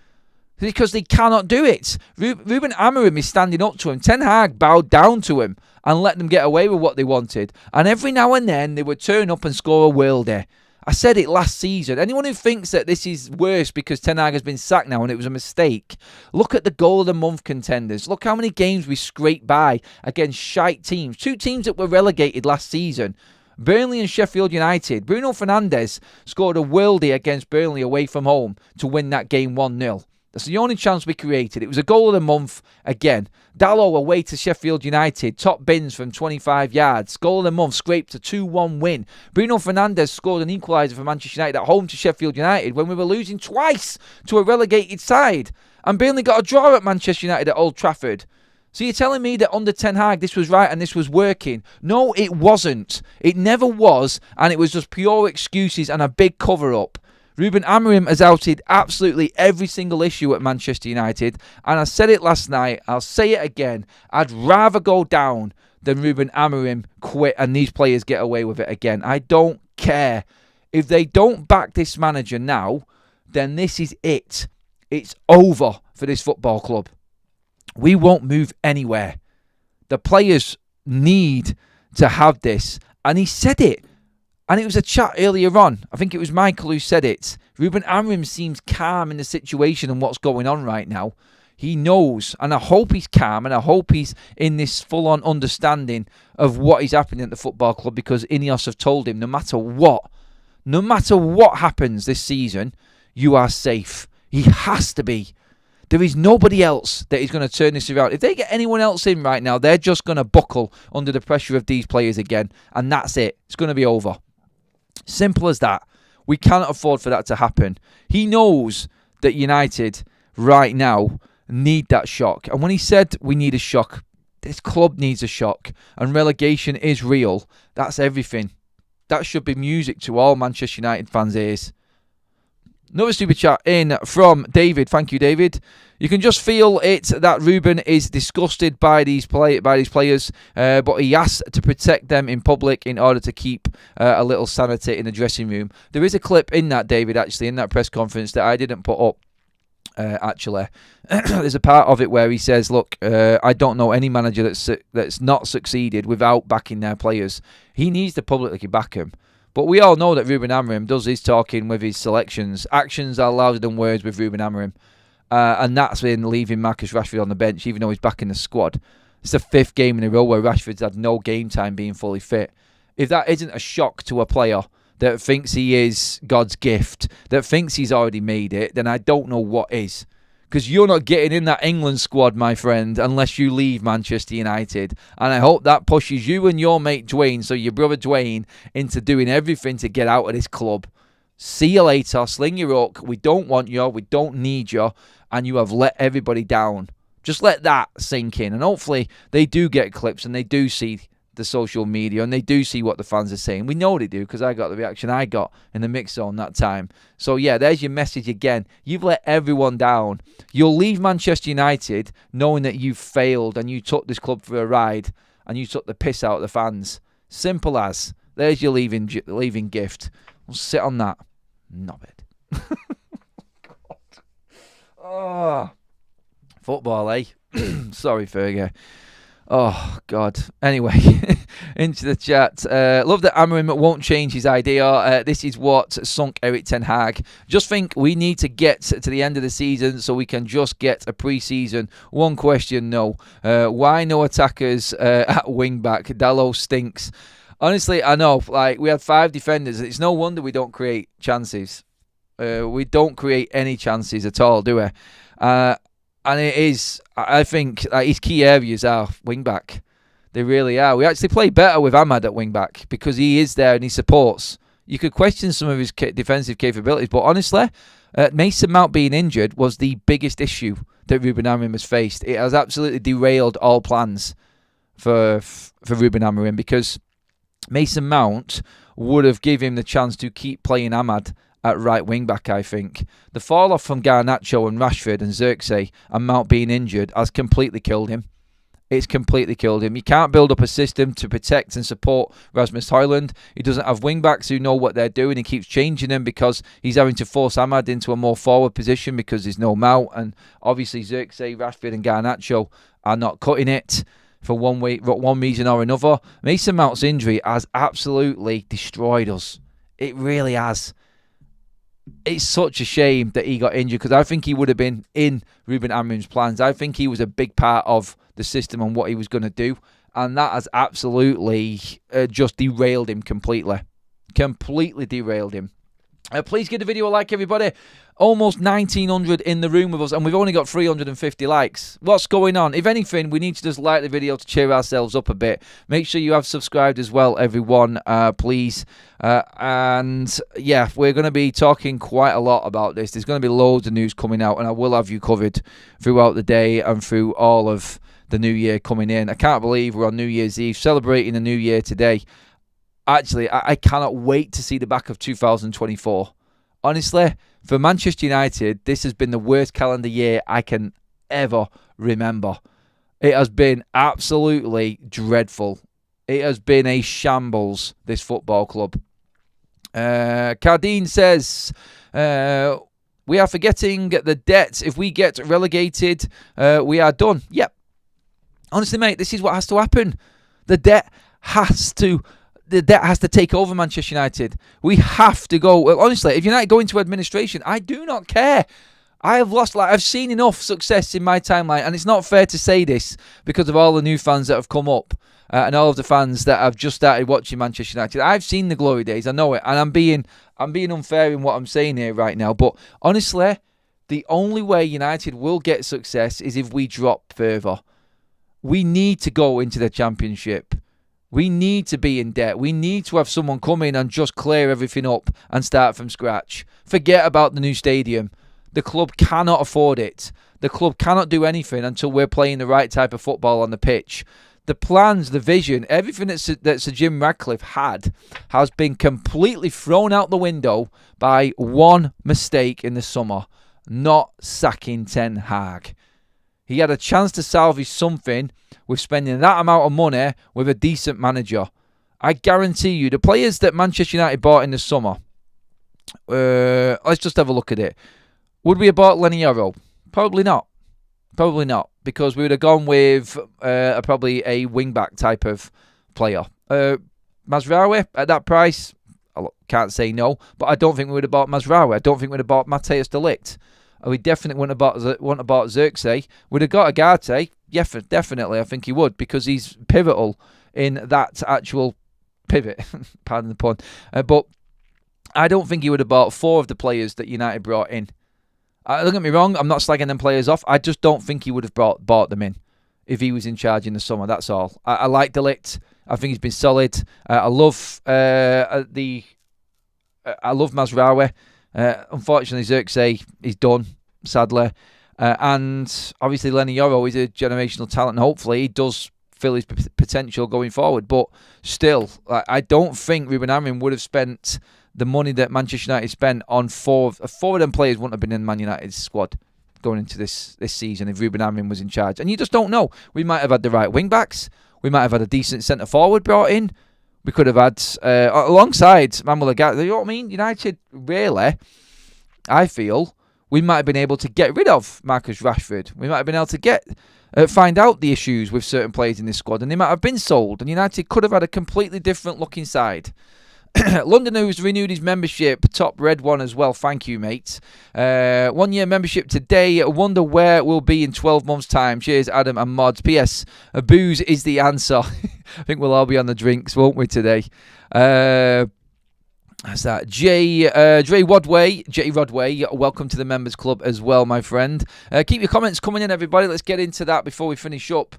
because they cannot do it. Ruben Amorim is standing up to him. Ten Hag bowed down to him and let them get away with what they wanted. And every now and then, they would turn up and score a worldie. I said it last season. Anyone who thinks that this is worse because Ten Hag has been sacked now and it was a mistake, look at the goal of the month contenders. Look how many games we scraped by against shite teams. 2 teams that were relegated last season. Burnley and Sheffield United. Bruno Fernandes scored a worldie against Burnley away from home to win that game 1-0. That's the only chance we created. It was a goal of the month again. Dalot away to Sheffield United. Top bins from 25 yards. Goal of the month, scraped a 2-1 win. Bruno Fernandes scored an equaliser for Manchester United at home to Sheffield United when we were losing twice to a relegated side. And Burnley got a draw at Manchester United at Old Trafford. So you're telling me that under Ten Hag this was right and this was working? No, it wasn't. It never was, and it was just pure excuses and a big cover-up. Ruben Amorim has outed absolutely every single issue at Manchester United, and I said it last night, I'll say it again, I'd rather go down than Ruben Amorim quit and these players get away with it again. I don't care. If they don't back this manager now, then this is it. It's over for this football club. We won't move anywhere. The players need to have this, and he said it. And it was a chat earlier on. I think it was Michael who said it. Ruben Amorim seems calm in the situation and what's going on right now. He knows, and I hope he's calm, and I hope he's in this full-on understanding of what is happening at the football club, because Ineos have told him no matter what happens this season, you are safe. He has to be. There is nobody else that is going to turn this around. If they get anyone else in right now, they're just going to buckle under the pressure of these players again, and that's it. It's going to be over. Simple as that. We cannot afford for that to happen. He knows that United right now need that shock. And when he said we need a shock, this club needs a shock. And relegation is real. That's everything. That should be music to all Manchester United fans' ears. Another super chat in from David. Thank you, David. You can just feel it that Ruben is disgusted by these players, but he has to protect them in public in order to keep a little sanity in the dressing room. There is a clip in that, David, actually, in that press conference that I didn't put up. actually. There's a part of it where he says, look, I don't know any manager that's not succeeded without backing their players. He needs to publicly back them. But we all know that Ruben Amorim does his talking with his selections. Actions are louder than words with Ruben Amorim. And that's been leaving Marcus Rashford on the bench, even though he's back in the squad. It's the 5th game in a row where Rashford's had no game time being fully fit. If that isn't a shock to a player that thinks he is God's gift, that thinks he's already made it, then I don't know what is. Because you're not getting in that England squad, my friend, unless you leave Manchester United. And I hope that pushes you and your mate Dwayne, so your brother Dwayne, into doing everything to get out of this club. See you later, sling your hook, we don't want you, we don't need you, and you have let everybody down. Just let that sink in, and hopefully they do get clips and they do see the social media and they do see what the fans are saying. We know they do, because I got the reaction I got in the mix zone that time. So yeah, there's your message again. You've let everyone down. You'll leave Manchester United knowing that you've failed and you took this club for a ride and you took the piss out of the fans. Simple as. There's your leaving gift. We'll sit on that. Knob it. Oh, football, eh? Sorry, Fergie. Oh, God. Anyway, into the chat. Love that Amorim won't change his idea. This is what sunk Erik ten Hag. Just think we need to get to the end of the season so we can just get a pre-season. One question, no. Why no attackers at wing-back? Dalot stinks. Honestly, I know. Like, we had 5 defenders. It's no wonder we don't create chances. We don't create any chances at all, do we? And it is, I think, his key areas are wing-back. They really are. We actually play better with Ahmad at wing-back because he is there and he supports. You could question some of his defensive capabilities, but honestly, Mason Mount being injured was the biggest issue that Ruben Amorim has faced. It has absolutely derailed all plans for Ruben Amorim, because Mason Mount would have given him the chance to keep playing Ahmad at right wing back. I think the fall off from Garnacho and Rashford and Xerxes and Mount being injured has completely killed him. It's completely killed him. You can't build up a system to protect and support Rasmus Højlund. He doesn't have wing backs who know what they're doing. He keeps changing them because he's having to force Ahmad into a more forward position because there's no Mount, and obviously Xerxes, Rashford and Garnacho are not cutting it for one reason or another. Mason Mount's injury has absolutely destroyed us. It really has. It's such a shame that he got injured, because I think he would have been in Ruben Amorim's plans. I think he was a big part of the system and what he was going to do, and that has absolutely just derailed him completely. Completely derailed him. Please give the video a like, everybody. Almost 1,900 in the room with us, and we've only got 350 likes. What's going on? If anything, we need to just like the video to cheer ourselves up a bit. Make sure you have subscribed as well, everyone, please. And yeah, we're going to be talking quite a lot about this. There's going to be loads of news coming out, and I will have you covered throughout the day and through all of the new year coming in. I can't believe we're on New Year's Eve, celebrating the new year today. Actually, I cannot wait to see the back of 2024. Honestly, for Manchester United, this has been the worst calendar year I can ever remember. It has been absolutely dreadful. It has been a shambles, this football club. Cardine says, we are forgetting the debts. If we get relegated, we are done. Yep. Honestly, mate, this is what has to happen. The debt has to take over Manchester United. We have to go. Well, honestly, if United go into administration, I do not care. I've seen enough success in my timeline, and it's not fair to say this because of all the new fans that have come up and all of the fans that have just started watching Manchester United. I've seen the glory days, I know it, and I'm being unfair in what I'm saying here right now. But honestly, the only way United will get success is if we drop further. We need to go into the Championship. We need to be in debt. We need to have someone come in and just clear everything up and start from scratch. Forget about the new stadium. The club cannot afford it. The club cannot do anything until we're playing the right type of football on the pitch. The plans, the vision, everything that Sir Jim Ratcliffe had has been completely thrown out the window by one mistake in the summer, not sacking Ten Hag. He had a chance to salvage something with spending that amount of money with a decent manager. I guarantee you, the players that Manchester United bought in the summer, let's just have a look at it. Would we have bought Lenny Yarrow? Probably not. Probably not, because we would have gone with probably a wing-back type of player. Mazraoui, at that price, I can't say no, but I don't think we would have bought Mazraoui. I don't think we would have bought Matthijs de Ligt. We definitely wouldn't have bought Xerxes. We'd have got Agate. Yeah, definitely, I think he would, because he's pivotal in that actual pivot. Pardon the pun. But I don't think he would have bought 4 of the players that United brought in. Don't get me wrong, I'm not slagging them players off. I just don't think he would have bought them in if he was in charge in the summer. That's all. I like de Ligt. I think he's been solid. I love Mazraoui. Unfortunately, Xerxes is done, sadly. And obviously, Lenny Yoro is a generational talent, and hopefully he does fill his potential going forward. But still, I don't think Ruben Amorim would have spent the money that Manchester United spent on 4 of them players wouldn't have been in Man United's squad going into this season if Ruben Amorim was in charge. And you just don't know. We might have had the right wing-backs. We might have had a decent centre-forward brought in. We could have had, alongside Manuel Agate, you know what I mean? United, really, I feel, we might have been able to get rid of Marcus Rashford. We might have been able to find out the issues with certain players in this squad, and they might have been sold. And United could have had a completely different looking side. London who's renewed his membership, top red one as well. Thank you, mate. 1 year membership today. Wonder where we'll be in 12 months' time. Cheers, Adam and Mods. P.S. Booze is the answer. I think we'll all be on the drinks, won't we, today? That's that. J. Rodway, welcome to the members club as well, my friend. Keep your comments coming in, everybody. Let's get into that before we finish up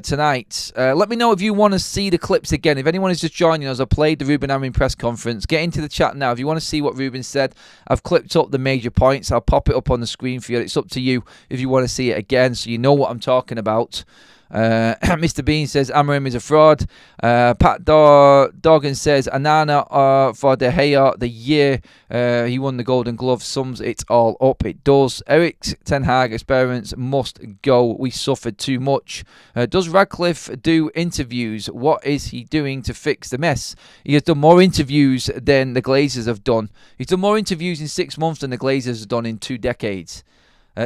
tonight. Let me know if you want to see the clips again. If anyone is just joining us, I played the Ruben Amorim press conference. Get into the chat now. If you want to see what Ruben said, I've clipped up the major points. I'll pop it up on the screen for you. It's up to you if you want to see it again, so you know what I'm talking about. Mr. Bean says Amorim is a fraud. Pat Doggan says Anana for De Gea the year he won the Golden Glove sums it all up. It does. Eric Ten Hag experiments must go. We suffered too much. Does Radcliffe do interviews? What is he doing to fix the mess? He has done more interviews than the Glazers have done. He's done more interviews in 6 months than the Glazers have done in 2 decades.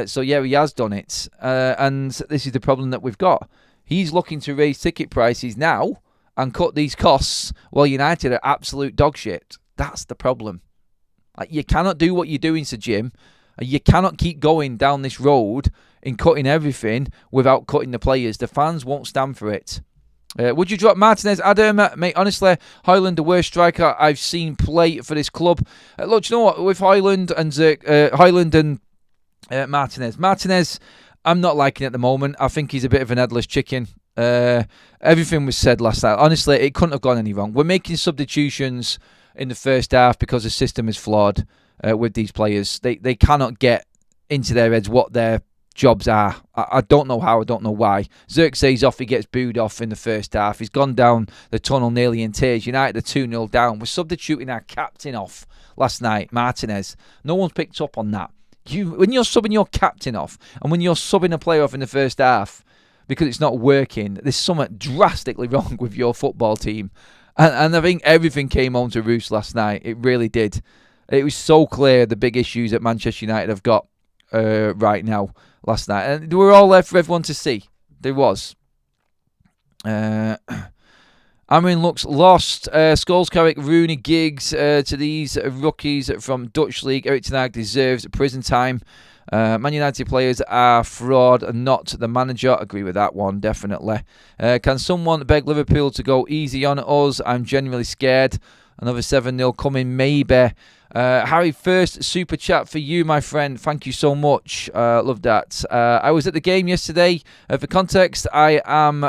So, yeah, he has done it. And this is the problem that we've got. He's looking to raise ticket prices now and cut these costs while United are absolute dog shit. That's the problem. Like, you cannot do what you're doing, Sir Jim. You cannot keep going down this road in cutting everything without cutting the players. The fans won't stand for it. Would you drop Martinez, Adam? Mate, honestly, Højlund, the worst striker I've seen play for this club. Look, do you know what? With Højlund and Martinez, I'm not liking it at the moment. I think he's a bit of an headless chicken. Everything was said last night. Honestly, it couldn't have gone any wrong. We're making substitutions in the first half because the system is flawed with these players. They cannot get into their heads what their jobs are. I don't know how, I don't know why. Xerxes off, he gets booed off in the first half. He's gone down the tunnel nearly in tears. United are 2-0 down. We're substituting our captain off last night, Martinez. No one's picked up on that. When you're subbing your captain off and when you're subbing a player off in the first half because it's not working, there's something drastically wrong with your football team. And I think everything came home to roost last night. It really did. It was so clear the big issues that Manchester United have got right now last night. And they were all there for everyone to see. There was. Amorim looks lost. Scholes, Carrick, Rooney, Giggs to these rookies from Dutch League. Eric Ten Hag deserves prison time. Man United players are fraud, not the manager. Agree with that one, definitely. Can someone beg Liverpool to go easy on us? I'm genuinely scared. Another 7-0 coming, maybe. Harry, first super chat for you, my friend. Thank you so much. Love that. I was at the game yesterday. For context, I am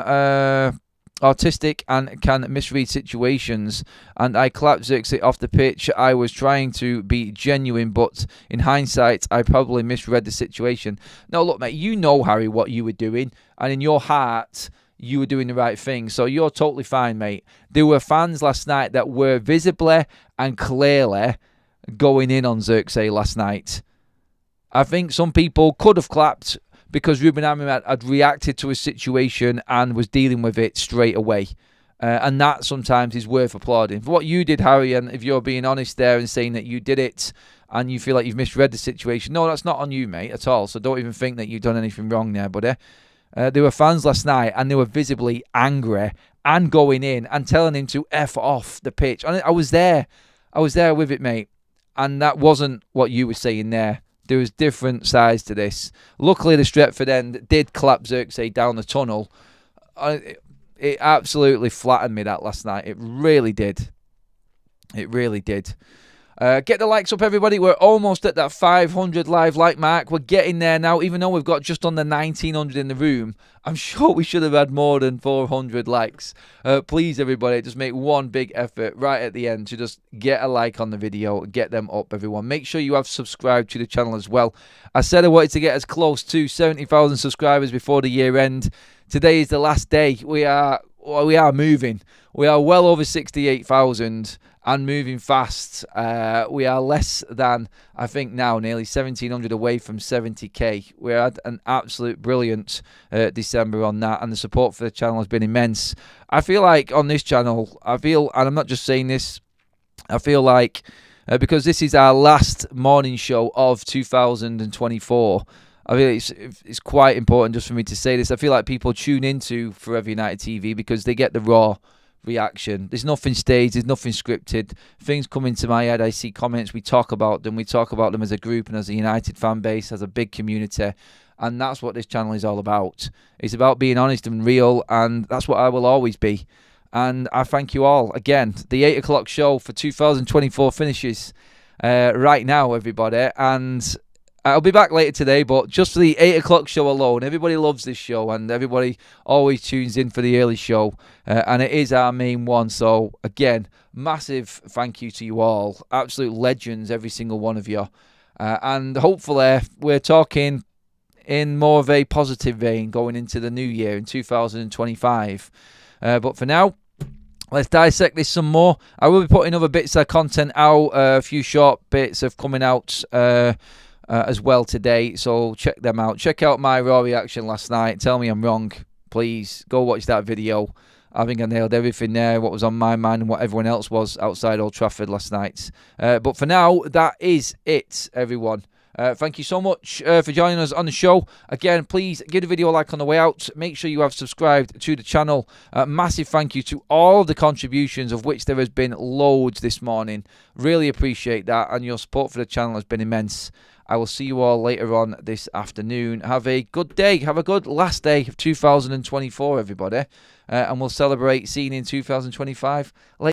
autistic and can misread situations, and I clapped Xerxes off the pitch. I was trying to be genuine, but in hindsight I probably misread the situation. No, look, mate, you know, Harry, what you were doing, and in your heart you were doing the right thing, so you're totally fine, mate. There were fans last night that were visibly and clearly going in on Xerxes last night. I think some people could have clapped because Ruben Amorim had reacted to a situation and was dealing with it straight away. And that sometimes is worth applauding. For what you did, Harry, and if you're being honest there and saying that you did it and you feel like you've misread the situation, no, that's not on you, mate, at all. So don't even think that you've done anything wrong there, buddy. There were fans last night, and they were visibly angry and going in and telling him to F off the pitch. And I was there. I was there with it, mate. And that wasn't what you were saying there. There was different sides to this. Luckily, the Stretford end did clap Xerxes down the tunnel. It absolutely flattened me, that last night. It really did. It really did. Get the likes up, everybody. We're almost at that 500 live like mark. We're getting there now. Even though we've got just under 1,900 in the room, I'm sure we should have had more than 400 likes. Please, everybody, just make one big effort right at the end to just get a like on the video. Get them up, everyone. Make sure you have subscribed to the channel as well. I said I wanted to get as close to 70,000 subscribers before the year end. Today is the last day. We are moving. We are well over 68,000 and moving fast. We are less than, I think now, nearly 1,700 away from 70k. We had an absolute brilliant December on that, and the support for the channel has been immense. I feel like on this channel, and I'm not just saying this, I feel like because this is our last morning show of 2024, I feel it's quite important just for me to say this. I feel like people tune into Forever United TV because they get the raw reaction. There's nothing staged, there's nothing scripted. Things come into my head, I see comments, we talk about them as a group and as a United fan base, as a big community, and that's what this channel is all about. It's about being honest and real, and that's what I will always be. And I thank you all again. The 8 o'clock show for 2024 finishes right now, everybody, and I'll be back later today, but just for the 8 o'clock show alone, everybody loves this show and everybody always tunes in for the early show, and it is our main one. So again, massive thank you to you all, absolute legends, every single one of you, and hopefully we're talking in more of a positive vein going into the new year in 2025. But for now, let's dissect this some more. I will be putting other bits of content out, a few short bits of coming out as well today, so check them out. Check out my raw reaction last night. Tell me I'm wrong, please. Go watch that video. I think I nailed everything there, what was on my mind and what everyone else was outside Old Trafford last night. But for now, that is it, everyone. Thank you so much for joining us on the show. Again, please give the video a like on the way out. Make sure you have subscribed to the channel. Massive thank you to all of the contributions, of which there has been loads this morning. Really appreciate that, and your support for the channel has been immense. I will see you all later on this afternoon. Have a good day. Have a good last day of 2024, everybody. And we'll celebrate seeing you in 2025 later.